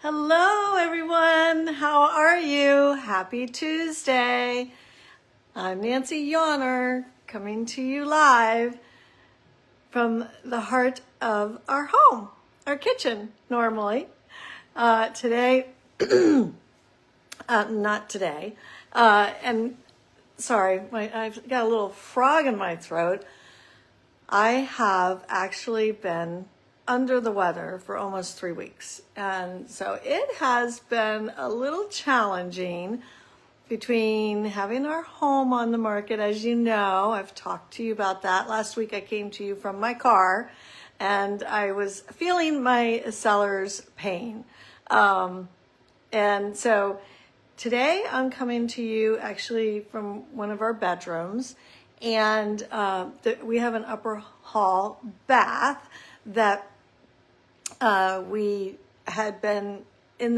Hello, everyone. How are you? Happy Tuesday. I'm Nancy Yawner, coming to you live from the heart of our home, our kitchen, normally. Today, not today. And sorry, I've got a little frog in my throat. I have actually been under the weather for almost 3 weeks. And so it has been a little challenging between having our home on the market. As you know, I've talked to you about that. Last week I came to you from my car and I was feeling my seller's pain. And so today I'm coming to you actually from one of our bedrooms, and we have an upper hall bath that we had been in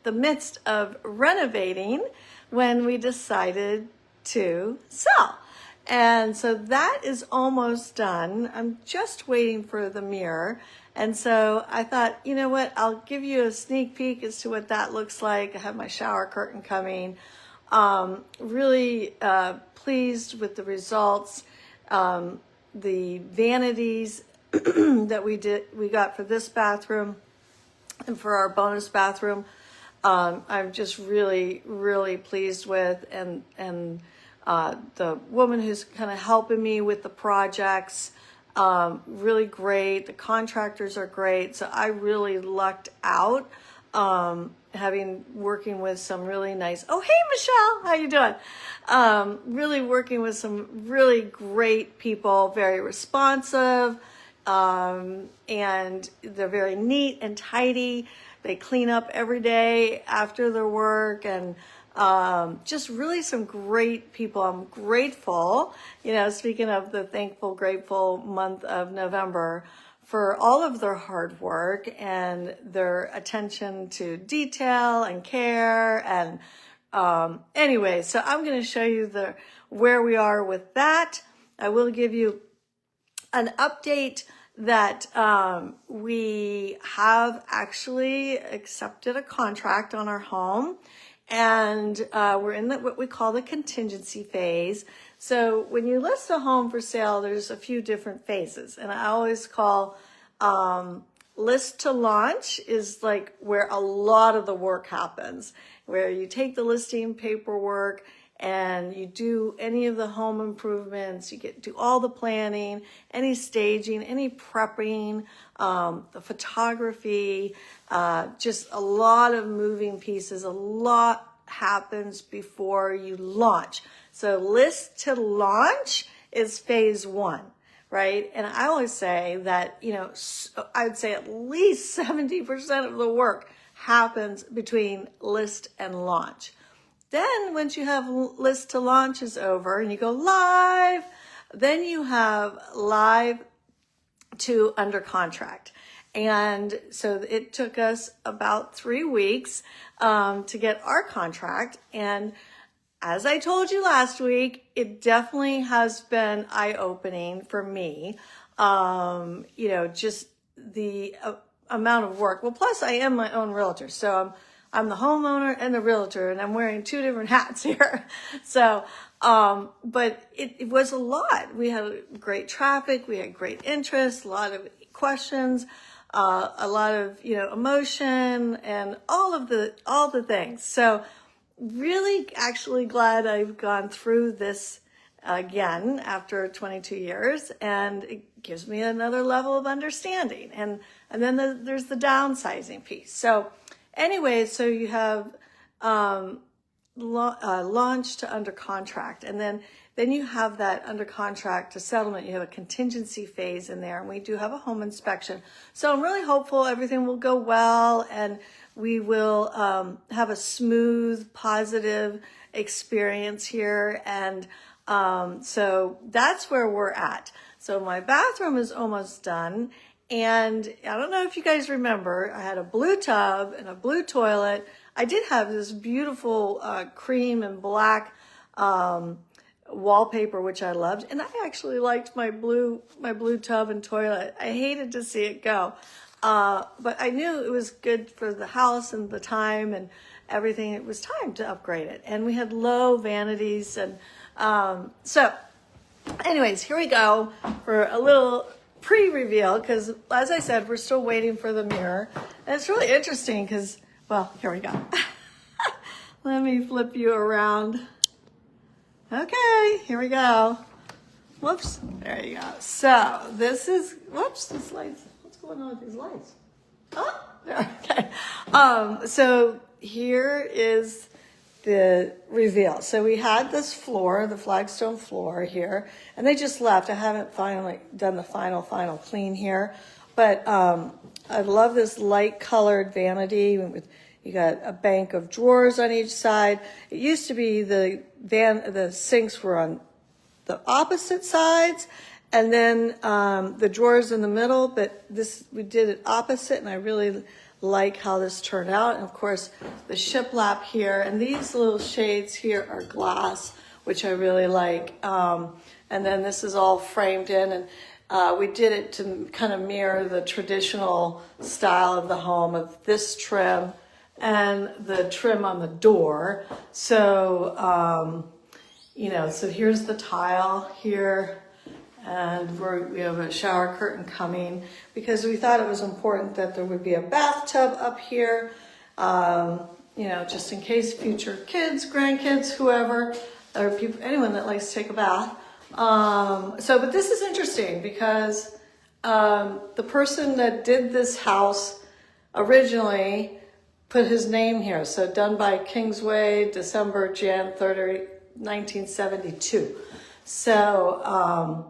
the midst of renovating when we decided to sell. And so that is almost done. I'm just waiting for the mirror. And so I thought, you know what, I'll give you a sneak peek as to what that looks like. I have my shower curtain coming. Really pleased with the results. The vanities that we got for this bathroom and for our bonus bathroom, I'm just really, really pleased with, and the woman who's kind of helping me with the projects, really great. The contractors are great. So I really lucked out, working with some really nice, oh, hey, Michelle, how you doing? Really working with some really great people, very responsive, and they're very neat and tidy. They clean up every day after their work, and just really some great people. I'm grateful, speaking of the thankful, grateful month of November, for all of their hard work and their attention to detail and care. And anyway, so I'm going to show you where we are with that. I will give you an update that we have actually accepted a contract on our home, and we're in what we call the contingency phase. So when you list a home for sale, there's a few different phases, and I always call list to launch is like where a lot of the work happens, where you take the listing paperwork and you do any of the home improvements, you do all the planning, any staging, any prepping, the photography, just a lot of moving pieces. A lot happens before you launch. So list to launch is phase one, right? And I always say that, I'd say at least 70% of the work happens between list and launch. Then once you have list to launch is over and you go live, then you have live to under contract. And so it took us about 3 weeks to get our contract. And as I told you last week, it definitely has been eye-opening for me. Just the amount of work. Well, plus I am my own realtor. So I'm the homeowner and the realtor, and I'm wearing 2 different hats here. So, but it was a lot. We had great traffic. We had great interest, a lot of questions, a lot of, emotion, and all the things. So really actually glad I've gone through this again after 22 years, and it gives me another level of understanding. And then there's the downsizing piece. So anyway, so you have launch to under contract, and then you have that under contract to settlement. You have a contingency phase in there, and we do have a home inspection. So I'm really hopeful everything will go well, and we will have a smooth, positive experience here. And so that's where we're at. So my bathroom is almost done. And I don't know if you guys remember, I had a blue tub and a blue toilet. I did have this beautiful cream and black wallpaper, which I loved. And I actually liked my blue tub and toilet. I hated to see it go. But I knew it was good for the house and the time and everything. It was time to upgrade it. And we had low vanities. And so anyways, here we go for a little pre-reveal, because as I said, we're still waiting for the mirror. And it's really interesting because, well, here we go. Let me flip you around. Okay, here we go. Whoops, there you go. So this is, whoops, these lights. What's going on with these lights? Oh, there, okay. So here is the reveal. So we had this floor, the flagstone floor here, and they just left. I haven't finally done the final clean here, but I love this light colored vanity with, you got a bank of drawers on each side. It used to be the sinks were on the opposite sides, and then the drawers in the middle, but we did it opposite, and I really like how this turned out. And of course, the shiplap here, and these little shades here are glass, which I really like. And then this is all framed in, and we did it to kind of mirror the traditional style of the home of this trim and the trim on the door. So, so here's the tile here, and we have a shower curtain coming because we thought it was important that there would be a bathtub up here, just in case future kids, grandkids, whoever, or people, anyone that likes to take a bath. But this is interesting because the person that did this house originally put his name here. So done by Kingsway, December, Jan 30, 1972. So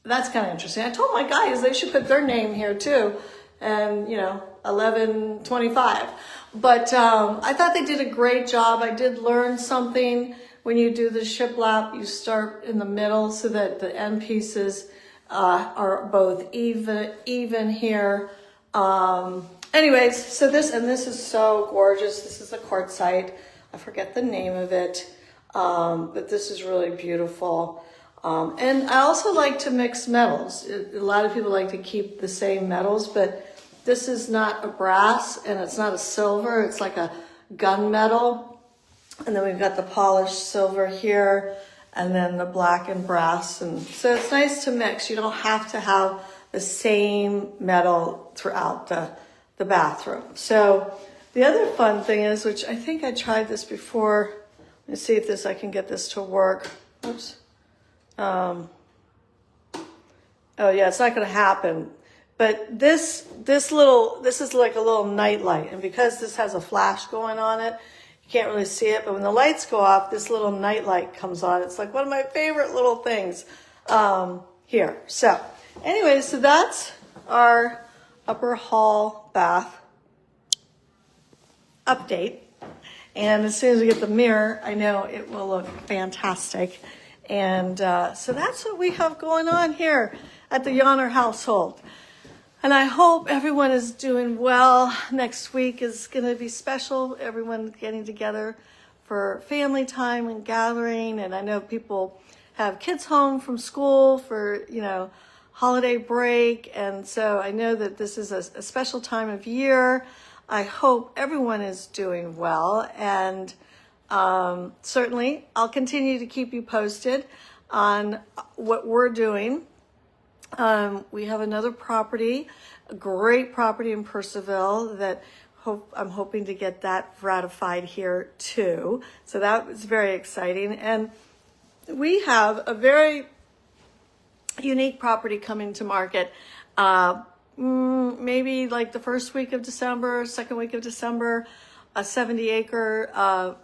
that's kind of interesting. I told my guys they should put their name here too, and 1125. But I thought they did a great job. I did learn something. When you do the shiplap, you start in the middle so that the end pieces are both even here. Anyways, so this is so gorgeous. This is a quartzite. I forget the name of it, but this is really beautiful. And I also like to mix metals. A lot of people like to keep the same metals, but this is not a brass and it's not a silver. It's like a gunmetal. And then we've got the polished silver here and then the black and brass. And so it's nice to mix. You don't have to have the same metal throughout the bathroom. So the other fun thing is, which I think I tried this before. Let me see if I can get this to work. Oops. Oh yeah, it's not going to happen. But this is like a little night light, and because this has a flash going on it, you can't really see it. But when the lights go off, this little night light comes on. It's like one of my favorite little things here. So, anyway, so that's our upper hall bath update. And as soon as we get the mirror, I know it will look fantastic. And so that's what we have going on here at the Yonner household. And I hope everyone is doing well. Next week is going to be special. Everyone getting together for family time and gathering. And I know people have kids home from school for, holiday break. And so I know that this is a special time of year. I hope everyone is doing well. And certainly, I'll continue to keep you posted on what we're doing. We have another property, a great property in Purcellville that I'm hoping to get that ratified here too. So that was very exciting. And we have a very unique property coming to market. Maybe like the first week of December, second week of December, a 70-acre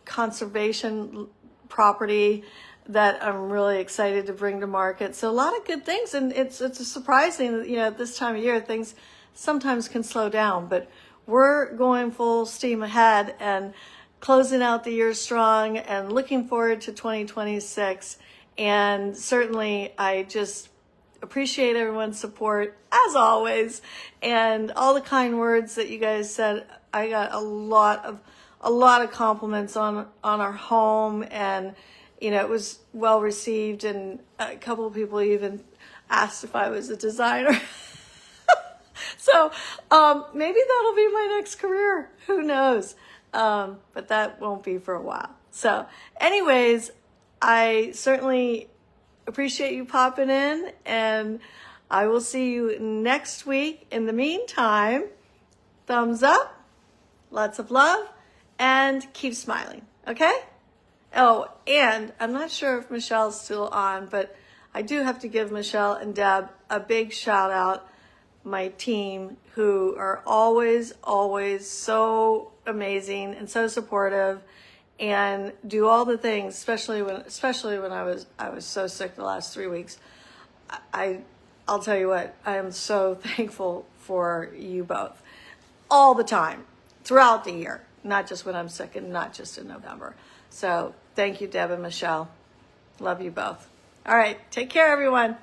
conservation property that I'm really excited to bring to market. So a lot of good things, and it's surprising, at this time of year, things sometimes can slow down, but we're going full steam ahead and closing out the year strong and looking forward to 2026. And certainly I just appreciate everyone's support as always, and all the kind words that you guys said. I got a lot of compliments on our home, and it was well received, and a couple of people even asked if I was a designer. So maybe that'll be my next career. Who knows? But that won't be for a while. So anyways, I certainly appreciate you popping in, and I will see you next week. In the meantime, thumbs up, lots of love, and keep smiling, okay? Oh, and I'm not sure if Michelle's still on, but I do have to give Michelle and Deb a big shout out, my team, who are always, always so amazing and so supportive and do all the things, especially when I was so sick the last 3 weeks. I'll tell you what, I am so thankful for you both all the time throughout the year, not just when I'm sick and not just in November. So thank you, Deb and Michelle. Love you both. All right, take care, everyone.